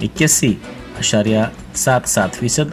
81.77%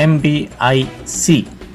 MBIC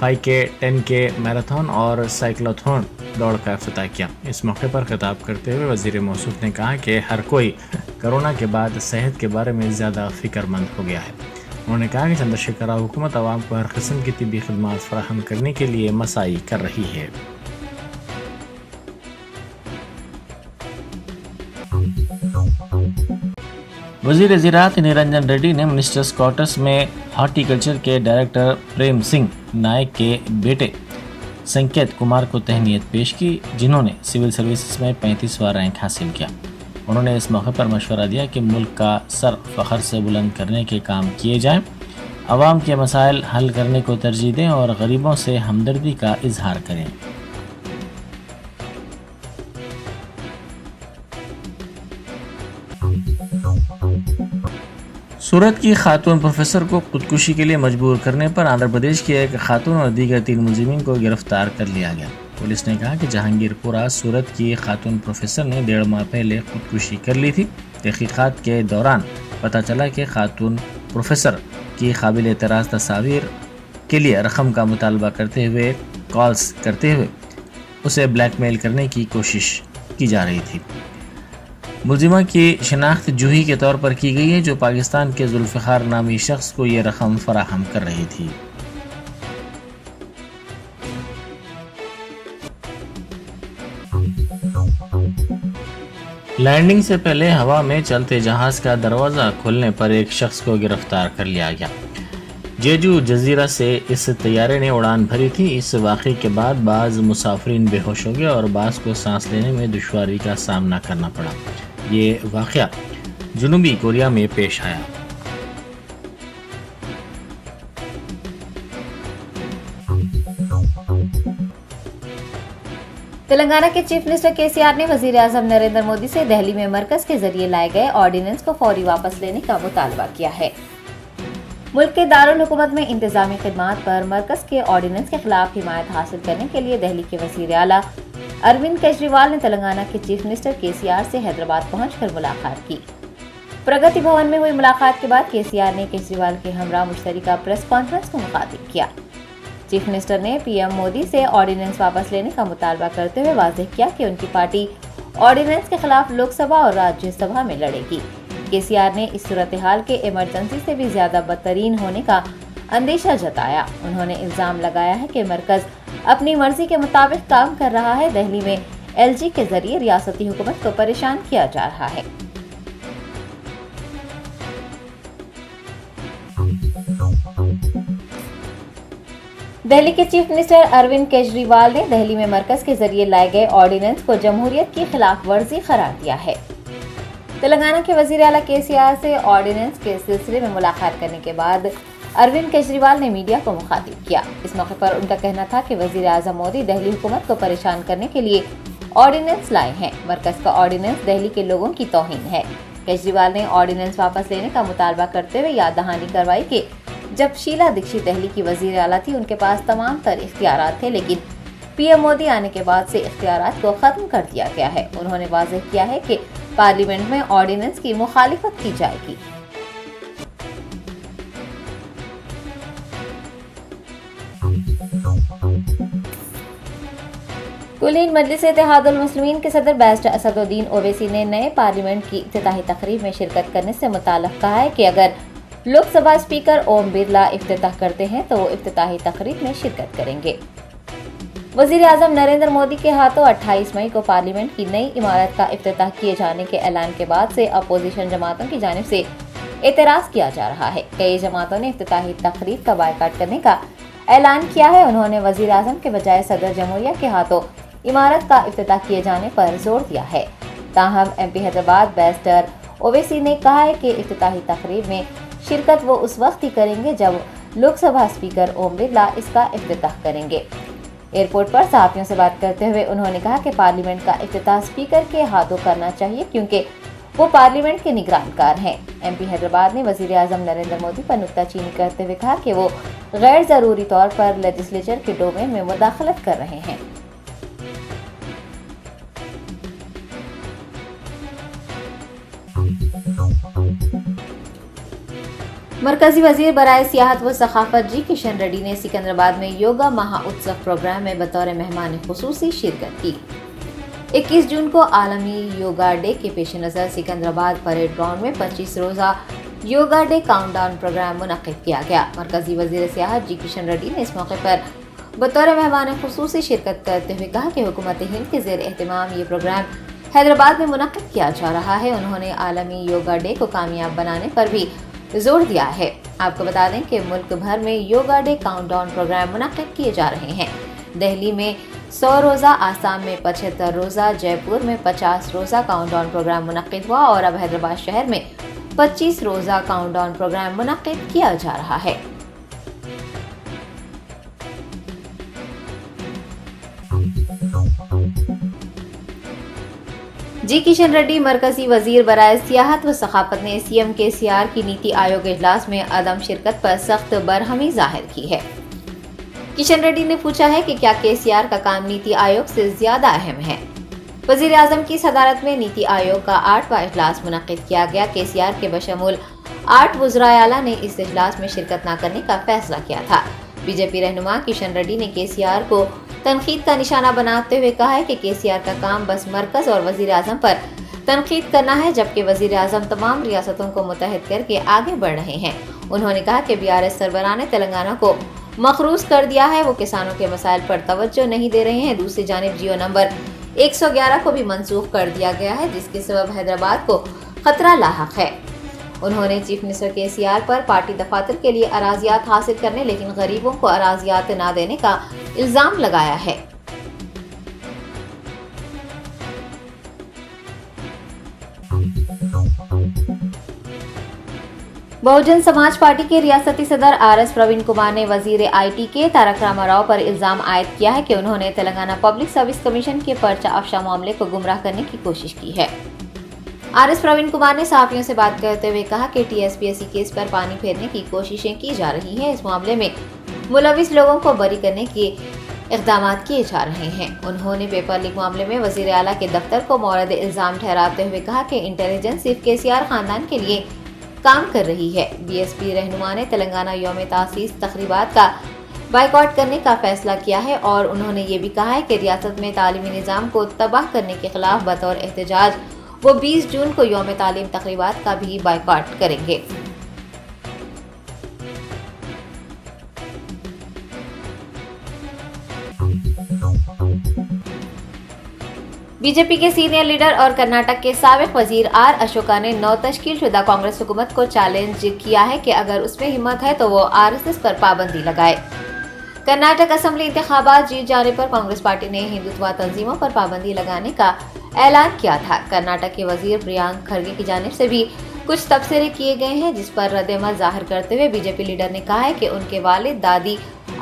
5K 10K marathon اور سائیکلوتھون دوڑ کا افتتاح کیا۔ اس موقع پر خطاب کرتے ہوئے وزیر موصوف نے کہا کہ ہر کوئی کرونا کے بعد صحت کے بارے میں زیادہ فکر مند ہو گیا ہے۔ انہوں نے کہا کہ چندرشیکھر راؤ حکومت عوام کو ہر قسم کی طبی خدمات فراہم کرنے کے لیے مساعی کر رہی ہے۔ وزیر زراعت نرنجن ریڈی نے منسٹرز کوارٹرز میں ہارٹی کلچر کے ڈائریکٹر پریم سنگھ نائک کے بیٹے سنکیت کمار کو تہنیت پیش کی، جنہوں نے سول سروسز میں 35واں رینک حاصل کیا۔ انہوں نے اس موقع پر مشورہ دیا کہ ملک کا سر فخر سے بلند کرنے کے کام کیے جائیں، عوام کے مسائل حل کرنے کو ترجیح دیں اور غریبوں سے ہمدردی کا اظہار کریں۔ سورت کی خاتون پروفیسر کو خودکشی کے لیے مجبور کرنے پر آندھرا پردیش کی ایک خاتون اور دیگر 3 ملزمین کو گرفتار کر لیا گیا۔ پولیس نے کہا کہ جہانگیر پورہ سورت کی خاتون پروفیسر نے 1.5 ماہ پہلے خودکشی کر لی تھی۔ تحقیقات کے دوران پتہ چلا کہ خاتون پروفیسر کی قابل اعتراض تصاویر کے لیے رقم کا مطالبہ کرتے ہوئے کالز کرتے ہوئے اسے بلیک میل کرنے کی کوشش کی جا رہی تھی۔ ملزمہ کی شناخت جوہی کے طور پر کی گئی ہے، جو پاکستان کے ذوالفقار نامی شخص کو یہ رقم فراہم کر رہی تھی۔ لینڈنگ سے پہلے ہوا میں چلتے جہاز کا دروازہ کھلنے پر ایک شخص کو گرفتار کر لیا گیا۔ جیجو جزیرہ سے اس طیارے نے اڑان بھری تھی۔ اس واقعے کے بعد بعض مسافرین بے ہوش ہو گئے اور بعض کو سانس لینے میں دشواری کا سامنا کرنا پڑا۔ یہ واقعہ جنوبی کوریا میں پیش آیا۔ تلنگانہ کے چیف منسٹر KCR نے وزیر اعظم نریندر مودی سے دہلی میں مرکز کے ذریعے لائے گئے آرڈیننس کو فوری واپس لینے کا مطالبہ کیا ہے۔ ملک کے دارالحکومت میں انتظامی خدمات پر مرکز کے آرڈیننس کے خلاف حمایت حاصل کرنے کے لیے دہلی کے وزیر اعلیٰ اروند کیجریوال نے تلنگانہ کے چیف منسٹر KCR سے حیدرآباد پہنچ کر ملاقات کی۔ پرگتی بھون میں ہوئی ملاقات کے بعد KCR نے کیجریوال کے ہمراہ مشترکہ پریس کانفرنس کو مخاطب کیا۔ چیف منسٹر نے PM مودی سے آرڈیننس واپس لینے کا مطالبہ کرتے ہوئے واضح کیا کہ ان کی پارٹی آرڈیننس کے خلاف لوک سبھا اور راجیہ سبھا میں لڑے گی۔ KCR نے اس صورتحال کے ایمرجنسی سے بھی زیادہ بدترین ہونے کا اندیشہ جتایا۔ انہوں نے الزام لگایا ہے کہ مرکز اپنی مرضی کے مطابق کام کر رہا ہے۔ دہلی میں LG کے ذریعے ریاستی حکومت کو پریشان کیا جا رہا ہے۔ دہلی کے چیف منسٹر اروند کیجریوال نے دہلی میں مرکز کے ذریعے لائے گئے آرڈیننس کو جمہوریت کی خلاف ورزی قرار دیا ہے۔ تلنگانہ کے وزیر اعلیٰ KCR سے آرڈیننس کے سلسلے میں ملاقات کرنے کے بعد اروند کیجریوال نے میڈیا کو مخاطب کیا۔ اس موقع پر ان کا کہنا تھا کہ وزیر اعظم مودی دہلی حکومت کو پریشان کرنے کے لیے آرڈیننس لائے ہیں۔ مرکز کا آرڈیننس دہلی کے لوگوں کی توہین ہے۔ کیجریوال نے آرڈیننس واپس لینے کا مطالبہ کرتے ہوئے یاد دہانی کروائی کہ جب شیلا دیکشت دہلی کی وزیر اعلیٰ تھی، ان کے پاس تمام تر اختیارات تھے، لیکن PM مودی آنے کے بعد سے اختیارات کو ختم کر دیا گیا ہے۔ انہوں نے واضح کیا ہے کہ پارلیمنٹ میں آرڈیننس کی مخالفت کی جائے گی۔ کلین مجلس اتحاد المسلمین کے صدر بیرسٹر اسد الدین اویسی نے نئے پارلیمنٹ کی افتتاحی تقریب میں شرکت کرنے سے متعلق کہا ہے کہ اگر لوک سبھا اسپیکر اوم برلا افتتاح کرتے ہیں تو وہ افتتاحی تقریب میں شرکت کریں گے۔ وزیر اعظم نریندر مودی کے ہاتھوں 28 مئی کو پارلیمنٹ کی نئی عمارت کا افتتاح کیے جانے کے اعلان کے بعد سے اپوزیشن جماعتوں کی جانب سے اعتراض کیا جا رہا ہے۔ کئی جماعتوں نے افتتاحی تقریب کا بائیکاٹ کرنے کا اعلان کیا ہے۔ انہوں نے وزیر اعظم کے بجائے صدر جمہوریہ کے ہاتھوں عمارت کا افتتاح کیے جانے پر زور دیا ہے۔ تاہم MP حیدرآباد بیرسٹر اویسی نے کہا ہے کہ افتتاحی تقریب میں شرکت وہ اس وقت ہی کریں گے جب لوک سبھا اسپیکر اوم برلا اس کا افتتاح کریں گے۔ ایئرپورٹ پر صحافیوں سے بات کرتے ہوئے انہوں نے کہا کہ پارلیمنٹ کا افتتاح اسپیکر کے ہاتھوں کرنا چاہیے کیونکہ وہ پارلیمنٹ کے نگران کار ہیں۔ MP حیدرآباد نے وزیر اعظم نریندر مودی پر نکتہ چینی کرتے ہوئے کہا کہ وہ غیر ضروری طور پر لیجسلیچر کے ڈومین میں مداخلت کر رہے ہیں۔ مرکزی وزیر برائے سیاحت و ثقافت جی کشن ریڈی نے سکندرآباد میں یوگا مہا اتسو پروگرام میں بطور مہمان خصوصی شرکت کی۔ 21 جون کو عالمی یوگا ڈے کے پیش نظر سکندرآباد پریڈ گراؤنڈ میں 25 روزہ yoga day countdown program منعقد کیا گیا۔ مرکزی وزیر سیاحت جی کشن ریڈی نے اس موقع پر بطور مہمان خصوصی شرکت کرتے ہوئے کہا کہ حکومت ہند کے زیر اہتمام یہ پروگرام حیدرآباد میں منعقد کیا جا رہا ہے۔ انہوں نے عالمی یوگا ڈے کو کامیاب بنانے پر بھی زور دیا ہے۔ آپ کو بتا دیں کہ ملک بھر میں yoga day countdown program منعقد کیے جا رہے ہیں۔ دہلی میں 100 روزہ، آسام میں 75 روزہ، جے پور میں 50 روزہ کاؤنٹ ڈاؤن پروگرام منعقد ہوا اور اب حیدرآباد شہر میں 25 روزہ کاؤنٹ ڈاؤن پروگرام منعقد کیا جا رہا ہے۔ جی کشن ریڈی مرکزی وزیر برائے سیاحت و ثقافت نے سی ایم KCR کی نیتی آیوگ اجلاس میں عدم شرکت پر سخت برہمی ظاہر کی ہے۔ کشن ریڈی نے پوچھا ہے کہ کیا KCR کا کام نیتی آیوگ سے زیادہ اہم ہے۔ وزیر اعظم کی صدارت میں نیتی آیوگ کا 8واں اجلاس منعقد کیا گیا۔ KCR کے بشمول 8 وزرائے اعلیٰ نے اس اجلاس میں شرکت نہ کرنے کا فیصلہ کیا تھا۔ بی جے پی رہنما کشن ریڈی نے KCR کو تنقید کا نشانہ بناتے ہوئے کہا ہے کہ KCR کا کام بس مرکز اور وزیر اعظم پر تنقید کرنا ہے، جبکہ وزیر اعظم تمام ریاستوں کو متحد کر کے آگے بڑھ رہے ہیں۔ انہوں نے کہا کہ BRS سربراہ نے تلنگانہ کو مقروض کر دیا ہے، وہ کسانوں کے مسائل پر توجہ نہیں دے رہے ہیں۔ دوسری جانب جیو نمبر 111 کو بھی منسوخ کر دیا گیا ہے، جس کے سبب حیدرآباد کو خطرہ لاحق ہے۔ انہوں نے چیف منسٹر KCR پر پارٹی دفاتر کے لیے اراضیات حاصل کرنے لیکن غریبوں کو اراضیات نہ دینے کا الزام لگایا ہے۔ بہوجن سماج پارٹی کے ریاستی صدر RS پروین کمار نے وزیر IT کے تارک راما راؤ پر الزام عائد کیا ہے کہ انہوں نے تلنگانہ پبلک سروس کمیشن کے پرچہ افشا معاملے کو گمراہ کرنے کی کوشش کی ہے۔ RS پروین کمار نے صحافیوں سے بات کرتے ہوئے کہا کہ TSPSC کیس پر پانی پھیرنے کی کوششیں کی جا رہی ہیں۔ اس معاملے میں ملوث لوگوں کو بری کرنے کے اقدامات کیے جا رہے ہیں۔ انہوں نے پیپر لیک معاملے میں وزیر اعلیٰ کے دفتر کو مورد الزام ٹھہراتے ہوئے کہا کہ انٹیلیجنس صرف KCR خاندان کے لیے کام کر رہی ہے۔ BSP رہنما نے تلنگانہ یوم تاسیس تقریبات کا بائیکاٹ کرنے کا فیصلہ کیا ہے اور انہوں نے یہ بھی کہا ہے کہ ریاست میں تعلیمی نظام کو تباہ کرنے کے خلاف بطور احتجاج وہ 20 جون کو یوم تعلیم تقریبات کا بھی بائیکاٹ کریں گے۔ بی جے پی کے سینئر لیڈر اور کرناٹک کے سابق وزیر آر اشوکا نے نو تشکیل شدہ کانگریس حکومت کو چیلنج کیا ہے کہ اگر اس میں ہمت ہے تو وہ RSS پر پابندی لگائے۔ کرناٹک اسمبلی انتخابات جیت جانے پر کانگریس پارٹی نے ہندوتوا تنظیموں پر پابندی لگانے کا اعلان کیا تھا۔ کرناٹک کے وزیر پریانک کھرگے کی جانب سے بھی کچھ تبصرے کیے گئے ہیں، جس پر رد عمل ظاہر کرتے ہوئے بی جے پی لیڈر نے کہا ہے کہ ان کے والد دادی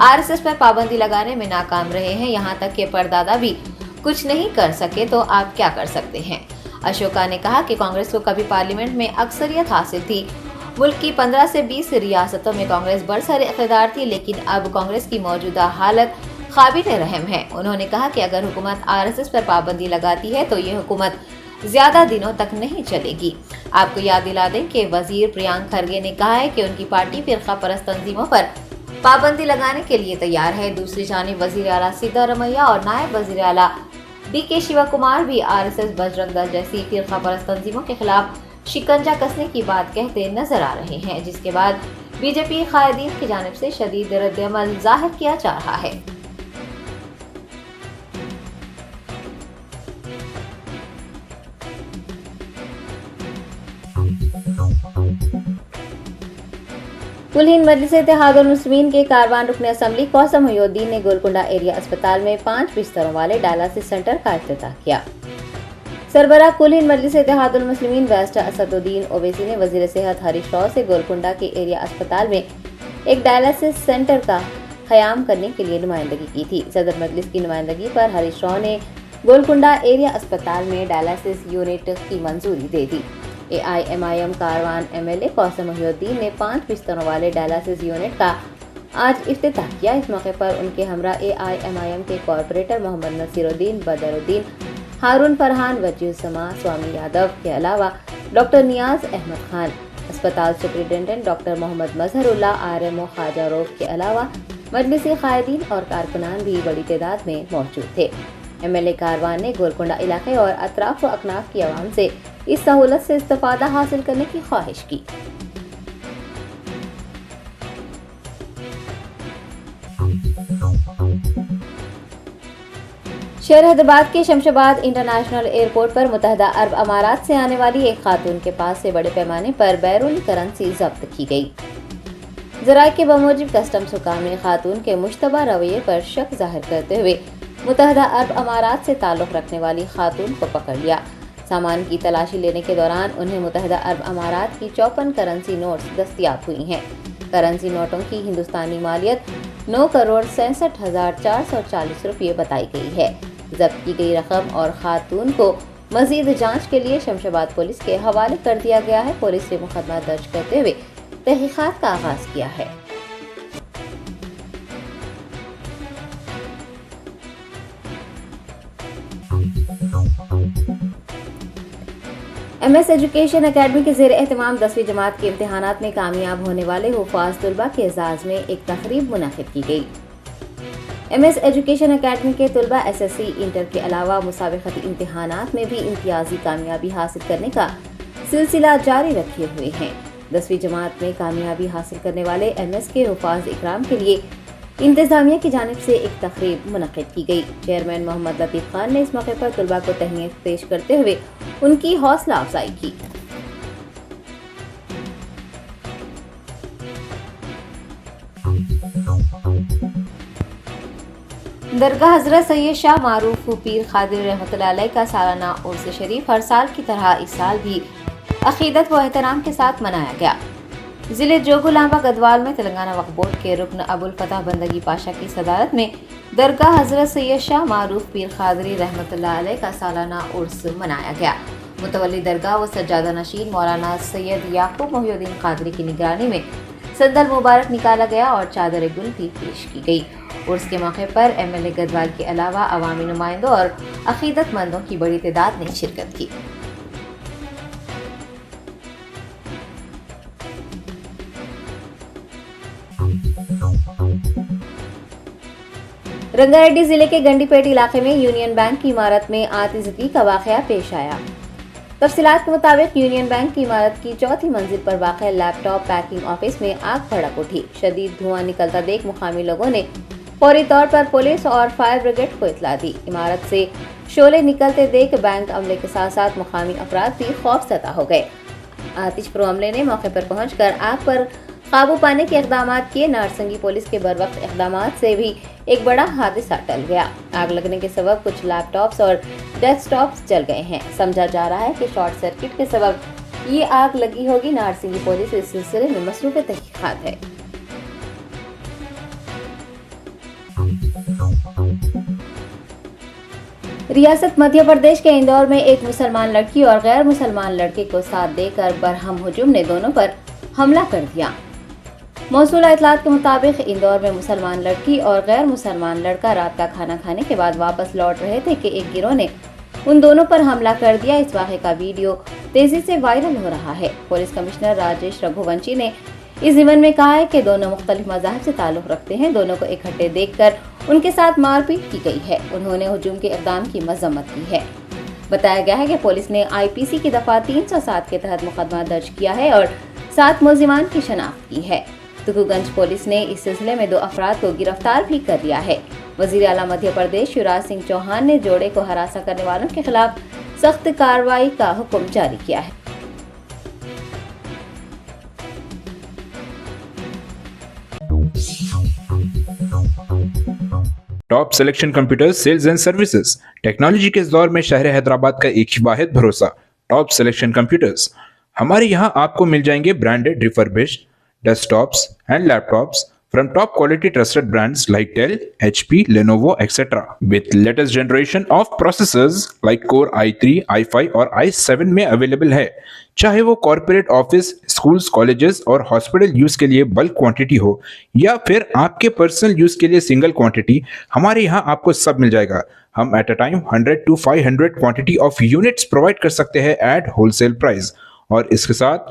RSS پر پابندی لگانے میں ناکام رہے ہیں، یہاں تک کہ پردادا بھی کچھ نہیں کر سکے تو آپ کیا کر سکتے ہیں۔ اشوکا نے کہا کہ کانگریس کو کبھی پارلیمنٹ میں اکثریت حاصل تھی، ملک کی 15 سے 20 ریاستوں میں کانگریس برسر اقتدار تھی، لیکن اب کانگریس کی موجودہ حالت قابل رحم ہے۔ انہوں نے کہا کہ اگر حکومت RSS پر پابندی لگاتی ہے تو یہ حکومت زیادہ دنوں تک نہیں چلے گی۔ آپ کو یاد دلا دیں کہ وزیر پریانک کھرگے نے کہا ہے کہ ان کی پارٹی فرقہ پرست تنظیموں پر پابندی لگانے کے لیے تیار ہے۔ دوسری جانب وزیر اعلیٰ سدھارمیا اور نائب وزیر اعلیٰ DK شیوا کمار بھی RSS بجرنگ دل جیسی فرقہ پرست تنظیموں کے خلاف شکنجہ کسنے کی بات کہتے نظر آ رہے ہیں، جس کے بعد بی جے پی قائدین کی جانب سے شدید رد عمل ظاہر کیا جا رہا ہے۔ کل ہند مجلس اتحاد المسلمین کے کاروان رکن اسمبلی کوثر محی الدین نے گولکنڈہ ایریا اسپتال میں 5 بستروں والے ڈائلسس سینٹر کا افتتاح کیا۔ سربراہ کل ہند مجلس اتحاد المسلمین بیرسٹر اسد الدین اویسی نے وزیر صحت ہریش راؤ سے گولکنڈہ کے ایریا اسپتال میں ایک ڈائلسس سینٹر کا قیام کرنے کے لیے نمائندگی کی تھی۔ صدر مجلس کی نمائندگی پر ہریش راؤ نے گولکنڈہ ایریا اسپتال میں ڈائلسس یونٹ کی منظوری دے دی۔ AIMIM کاروان MLA کوثر محی الدین نے 5 بستروں والے ڈائلسس یونٹ کا آج افتتاح کیا۔ اس موقع پر ان کے ہمراہ AIMIM کے کارپوریٹر محمد نصیر الدین، بدر الدین، ہارون فرحان، وجیہ السما، سوامی یادو کے علاوہ ڈاکٹر نیاز احمد خان، اسپتال سپرنٹینڈنٹ ڈاکٹر محمد مظہر اللہ RMO خواجہ روف کے علاوہ مجلسی قائدین اور کارکنان بھی بڑی تعداد میں موجود تھے۔ MLA کاروان نے گولکنڈہ علاقے اور اطراف و اکناف کی عوام سے اس سہولت سے استفادہ حاصل کرنے کی خواہش کی۔ شہر حیدرآباد کے شمشاباد انٹرنیشنل ایئرپورٹ پر متحدہ عرب امارات سے آنے والی ایک خاتون کے پاس سے بڑے پیمانے پر بیرونی کرنسی ضبط کی گئی۔ ذرائع کے بموجب کسٹمز حکام نے خاتون کے مشتبہ رویے پر شک ظاہر کرتے ہوئے متحدہ عرب امارات سے تعلق رکھنے والی خاتون کو پکڑ لیا۔ سامان کی تلاشی لینے کے دوران انہیں متحدہ عرب امارات کی 54 کرنسی نوٹس دستیاب ہوئی ہیں۔ کرنسی نوٹوں کی ہندوستانی مالیت 9,67,440 روپے بتائی گئی ہے۔ ضبط کی گئی رقم اور خاتون کو مزید جانچ کے لیے شمشاباد پولیس کے حوالے کر دیا گیا ہے۔ پولیس نے مقدمہ درج کرتے ہوئے تحقیقات کا آغاز کیا ہے۔ MS ایجوکیشن اکیڈمی کے زیر اہتمام 10ویں جماعت کے امتحانات میں کامیاب ہونے والے حفاظ طلباء کے اعزاز میں ایک تقریب منعقد کی گئی۔ MS ایجوکیشن اکیڈمی کے طلباء SSC انٹر کے علاوہ مسابقتی امتحانات میں بھی امتیازی کامیابی حاصل کرنے کا سلسلہ جاری رکھے ہوئے ہیں۔ 10ویں جماعت میں کامیابی حاصل کرنے والے MS کے حفاظ اکرام کے لیے انتظامیہ کی جانب سے ایک تقریب منعقد کی گئی۔ چیئرمین محمد لطیف خان نے اس موقع پر طلباء کو تہنیت پیش کرتے ہوئے ان کی حوصلہ افزائی کی۔ درگاہ حضرت سید شاہ معروف پیر قادری رحمۃ اللہ علیہ کا سالانہ عرس شریف ہر سال کی طرح اس سال بھی عقیدت و احترام کے ساتھ منایا گیا۔ ضلع جوگولامبا گدوال میں تلنگانہ وقف بورڈ کے رکن ابوالفتح بندگی پاشا کی صدارت میں درگاہ حضرت سید شاہ معروف پیر قادری رحمۃ اللہ علیہ کا سالانہ عرس منایا گیا۔ متولی درگاہ و سجادہ نشین مولانا سید یعقوب محی الدین قادری کی نگرانی میں صندل مبارک نکالا گیا اور چادر گل بھی پیش کی گئی۔ عرس کے موقع پر MLA گدوال کے علاوہ عوامی نمائندوں اور عقیدت مندوں کی بڑی تعداد نے شرکت کی۔ رنگا ریڈی ضلع کے گنڈی پیٹ علاقے میں یونین بینک کی عمارت میں آتشزدگی کا واقعہ پیش آیا۔ تفصیلات کے مطابق یونین بینک کی عمارت کی 4تھی منزل پر واقع لیپ ٹاپ پیکنگ آفس میں آگ بھڑک اٹھی۔ شدید دھواں نکلتا دیکھ مقامی لوگوں نے فوری طور پر پولیس اور فائر بریگیڈ کو اطلاع دی۔ عمارت سے شعلے نکلتے دیکھ بینک عملے کے ساتھ ساتھ مقامی افراد بھی خوف زدہ ہو گئے۔ آتش پرو عملے نے موقع پر پہنچ کر آگ پر قابو پانے کے اقدامات کیے۔ نارسنگی پولیس کے بروقت اقدامات سے بھی ایک بڑا حادثہ ٹل گیا۔ آگ لگنے کے سبب کچھ لیپ ٹاپس اور ڈیسک ٹاپس جل گئے ہیں۔ سمجھا جا رہا ہے کہ شارٹ سرکٹ کے سبب یہ آگ لگی ہوگی۔ نارسنگی پولیس اس سلسلے میں مصروف تحقیقات ہے۔ ریاست مدھیہ پردیش کے اندور میں ایک مسلمان لڑکی اور غیر مسلمان لڑکے کو ساتھ دے کر برہم ہجوم نے دونوں پر حملہ کر دیا۔ موصولہ اطلاعات کے مطابق اندور میں مسلمان لڑکی اور غیر مسلمان لڑکا رات کا کھانا کھانے کے بعد واپس لوٹ رہے تھے کہ ایک گروہ نے ان دونوں پر حملہ کر دیا۔ اس واقعے کا ویڈیو تیزی سے وائرل ہو رہا ہے۔ پولیس کمشنر راجیش رگھوونشی نے اس ضمن میں کہا ہے کہ دونوں مختلف مذاہب سے تعلق رکھتے ہیں۔ دونوں کو اکٹھے دیکھ کر ان کے ساتھ مار پیٹ کی گئی ہے۔ انہوں نے ہجوم کے اقدام کی مذمت کی ہے۔ بتایا گیا ہے کہ پولیس نے IPC کی دفعہ 307 کے تحت مقدمہ درج کیا ہے اور 7 ملزمان کی شناخت کی ہے۔ تکو گنج پولیس نے اس سلسلے میں 2 افراد کو گرفتار بھی کر لیا ہے۔ وزیر اعلیٰ مدھیہ پردیش شیوراج سنگھ چوہان نے جوڑے کو ہراساں کرنے والوں کے خلاف سخت کارروائی کا حکم جاری کیا ہے۔ Top selection computer sales and services technology کے اس دور میں شہر حیدرآباد کا ایک ہی واحد بھروسہ ٹاپ سلیکشن کمپیوٹرز۔ ہمارے یہاں آپ کو مل جائیں گے branded refurbished desktops and laptops from top quality trusted brands like Dell, HP, Lenovo, etc. with latest generation of processors like Core i3, i5 اور i7 میں اویلیبل ہے۔ چاہے وہ کارپوریٹ آفس، اسکولز، کالجز اور hospital use کے لیے بلک quantity ہو یا پھر آپ کے پرسنل یوز کے لیے سنگل کوانٹٹی، ہمارے یہاں آپ کو سب مل جائے گا۔ ہم at a time 100 to 500 quantity of units provide کر سکتے ہیں ایٹ ہول سیل پرائز، اور اس کے ساتھ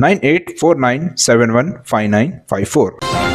9849715954।